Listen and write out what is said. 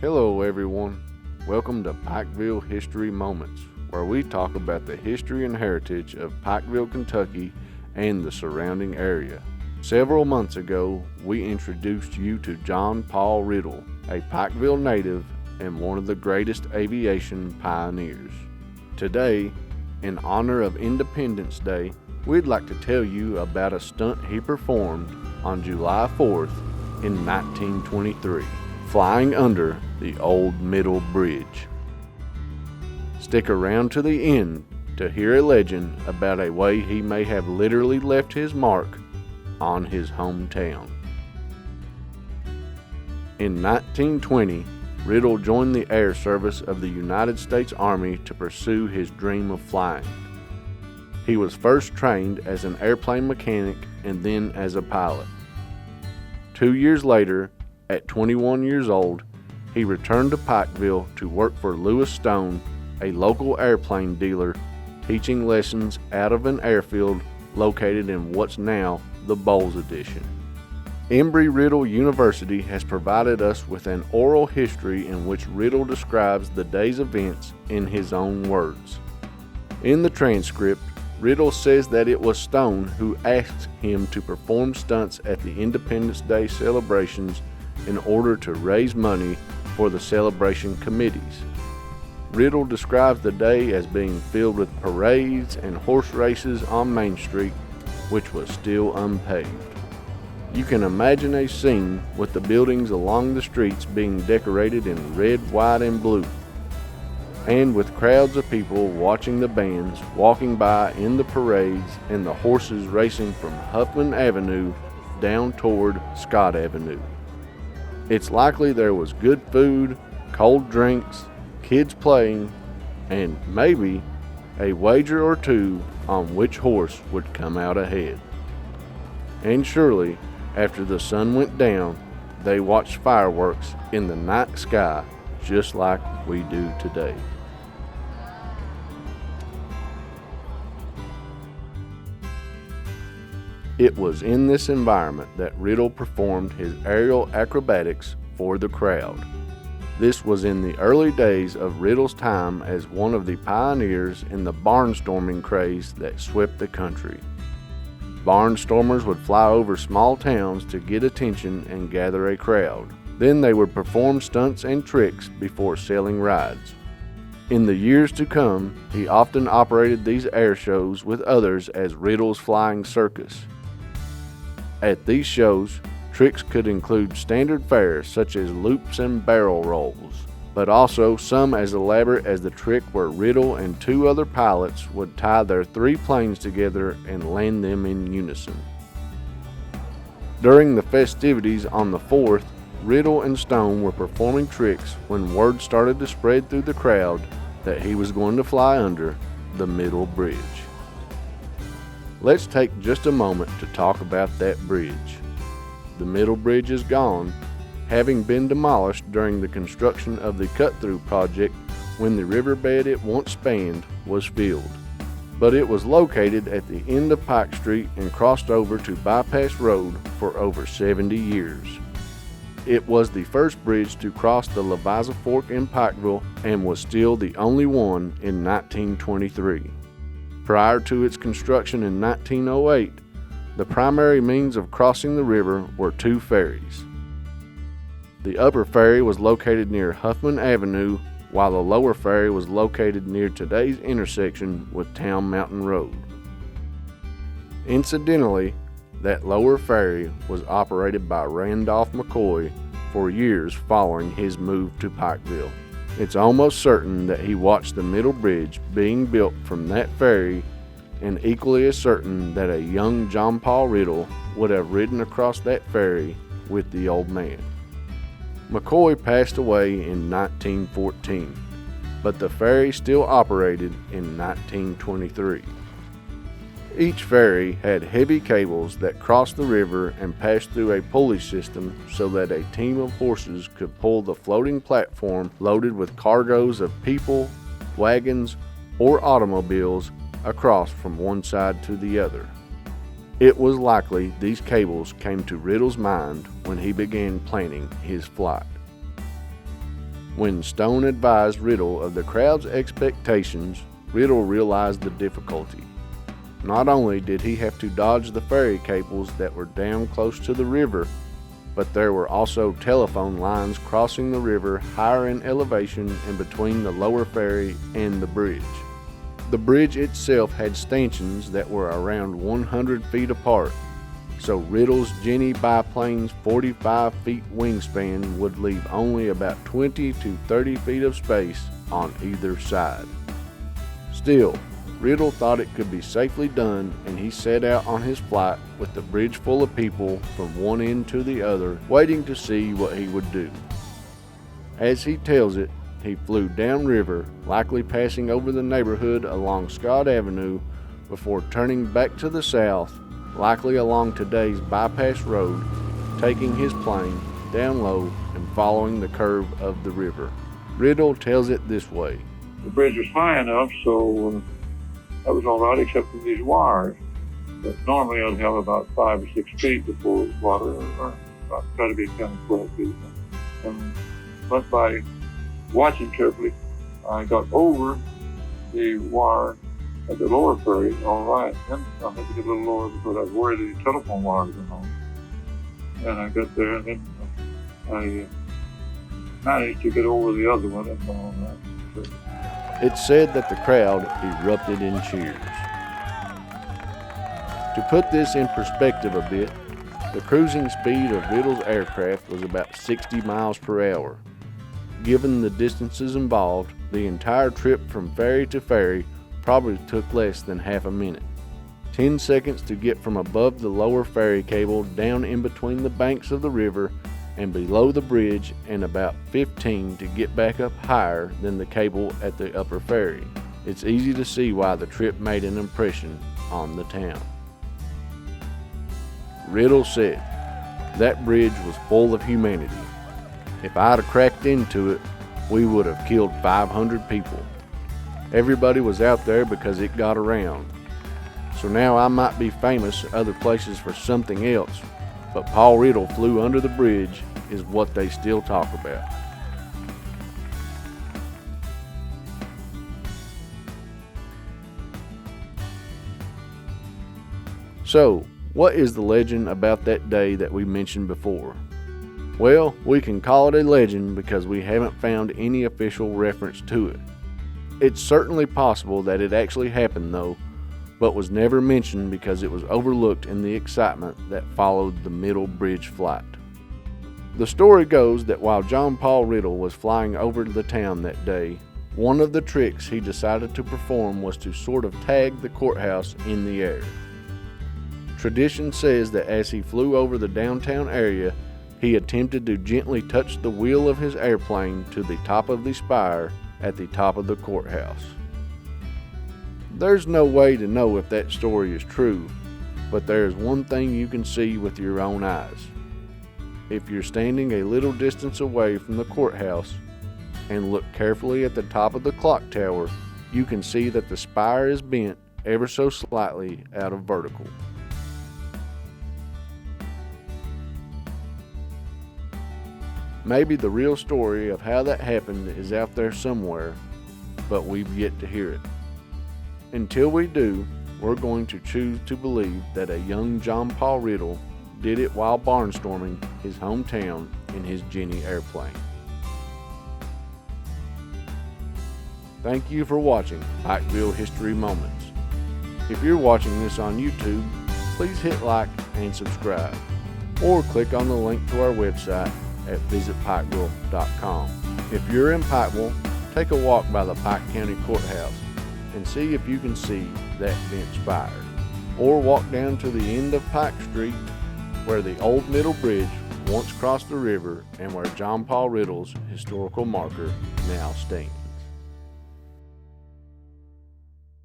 Hello everyone, welcome to Pikeville History Moments, where we talk about the history and heritage of Pikeville, Kentucky and the surrounding area. Several months ago, we introduced you to John Paul Riddle, a Pikeville native and one of the greatest aviation pioneers. Today, in honor of Independence Day, we'd like to tell you about a stunt he performed on July 4th in 1923, flying under the old Middle Bridge. Stick around to the end to hear a legend about a way he may have literally left his mark on his hometown. In 1920, Riddle joined the Air Service of the United States Army to pursue his dream of flying. He was first trained as an airplane mechanic and then as a pilot. 2 years later, at 21 years old, he returned to Pikeville to work for Louis Stone, a local airplane dealer, teaching lessons out of an airfield located in what's now the Bowles Addition. Embry-Riddle University has provided us with an oral history in which Riddle describes the day's events in his own words. In the transcript, Riddle says that it was Stone who asked him to perform stunts at the Independence Day celebrations in order to raise money for the celebration committees. Riddle describes the day as being filled with parades and horse races on Main Street, which was still unpaved. You can imagine a scene with the buildings along the streets being decorated in red, white, and blue, and with crowds of people watching the bands walking by in the parades and the horses racing from Huffman Avenue down toward Scott Avenue. It's likely there was good food, cold drinks, kids playing, and maybe a wager or two on which horse would come out ahead. And surely, after the sun went down, they watched fireworks in the night sky just like we do today. It was in this environment that Riddle performed his aerial acrobatics for the crowd. This was in the early days of Riddle's time as one of the pioneers in the barnstorming craze that swept the country. Barnstormers would fly over small towns to get attention and gather a crowd. Then they would perform stunts and tricks before selling rides. In the years to come, he often operated these air shows with others as Riddle's Flying Circus. At these shows, tricks could include standard fares such as loops and barrel rolls, but also some as elaborate as the trick where Riddle and two other pilots would tie their three planes together and land them in unison. During the festivities on the 4th, Riddle and Stone were performing tricks when word started to spread through the crowd that he was going to fly under the Middle Bridge. Let's take just a moment to talk about that bridge. The Middle Bridge is gone, having been demolished during the construction of the cut-through project when the riverbed it once spanned was filled. But it was located at the end of Pike Street and crossed over to Bypass Road for over 70 years. It was the first bridge to cross the Leviza Fork in Pikeville and was still the only one in 1923. Prior to its construction in 1908, the primary means of crossing the river were two ferries. The upper ferry was located near Huffman Avenue, while the lower ferry was located near today's intersection with Town Mountain Road. Incidentally, that lower ferry was operated by Randolph McCoy for years following his move to Pikeville. It's almost certain that he watched the Middle Bridge being built from that ferry, and equally as certain that a young John Paul Riddle would have ridden across that ferry with the old man. McCoy passed away in 1914, but the ferry still operated in 1923. Each ferry had heavy cables that crossed the river and passed through a pulley system so that a team of horses could pull the floating platform loaded with cargoes of people, wagons, or automobiles across from one side to the other. It was likely these cables came to Riddle's mind when he began planning his flight. When Stone advised Riddle of the crowd's expectations, Riddle realized the difficulty. Not only did he have to dodge the ferry cables that were down close to the river, but there were also telephone lines crossing the river higher in elevation and between the lower ferry and the bridge. The bridge itself had stanchions that were around 100 feet apart, so Riddle's Jenny biplane's 45 feet wingspan would leave only about 20 to 30 feet of space on either side. Still, Riddle thought it could be safely done, and he set out on his flight with the bridge full of people from one end to the other, waiting to see what he would do. As he tells it, he flew downriver, likely passing over the neighborhood along Scott Avenue before turning back to the south, likely along today's bypass road, taking his plane down low and following the curve of the river. Riddle tells it this way. The bridge was high enough, so that was all right, except for these wires. But normally I'd have about 5 or 6 feet before water, or about try to be 10 or 12 feet. But by watching carefully, I got over the wire at the lower ferry, all right. Then I had to get a little lower because I was worried that the telephone wires were on. And I got there, and then I managed to get over the other one and all that. It's said that the crowd erupted in cheers. To put this in perspective a bit, the cruising speed of Riddle's aircraft was about 60 miles per hour. Given the distances involved, the entire trip from ferry to ferry probably took less than half a minute. 10 seconds to get from above the lower ferry cable down in between the banks of the river and below the bridge, and about 15 to get back up higher than the cable at the upper ferry. It's easy to see why the trip made an impression on the town. Riddle said, "That bridge was full of humanity. If I'd have cracked into it, we would have killed 500 people. Everybody was out there because it got around. So now I might be famous other places for something else, but Paul Riddle flew under the bridge is what they still talk about." So, what is the legend about that day that we mentioned before? Well, we can call it a legend because we haven't found any official reference to it. It's certainly possible that it actually happened though, but was never mentioned because it was overlooked in the excitement that followed the middle bridge flight. The story goes that while John Paul Riddle was flying over the town that day, one of the tricks he decided to perform was to sort of tag the courthouse in the air. Tradition says that as he flew over the downtown area, he attempted to gently touch the wheel of his airplane to the top of the spire at the top of the courthouse. There's no way to know if that story is true, but there is one thing you can see with your own eyes. If you're standing a little distance away from the courthouse and look carefully at the top of the clock tower, you can see that the spire is bent ever so slightly out of vertical. Maybe the real story of how that happened is out there somewhere, but we've yet to hear it. Until we do, we're going to choose to believe that a young John Paul Riddle did it while barnstorming his hometown in his Jenny airplane. Thank you for watching Pikeville History Moments. If you're watching this on YouTube, please hit like and subscribe, or click on the link to our website at visitpikeville.com. If you're in Pikeville, take a walk by the Pike County Courthouse and see if you can see that bent spire. Or walk down to the end of Pike Street where the old middle bridge once crossed the river and where John Paul Riddle's historical marker now stands.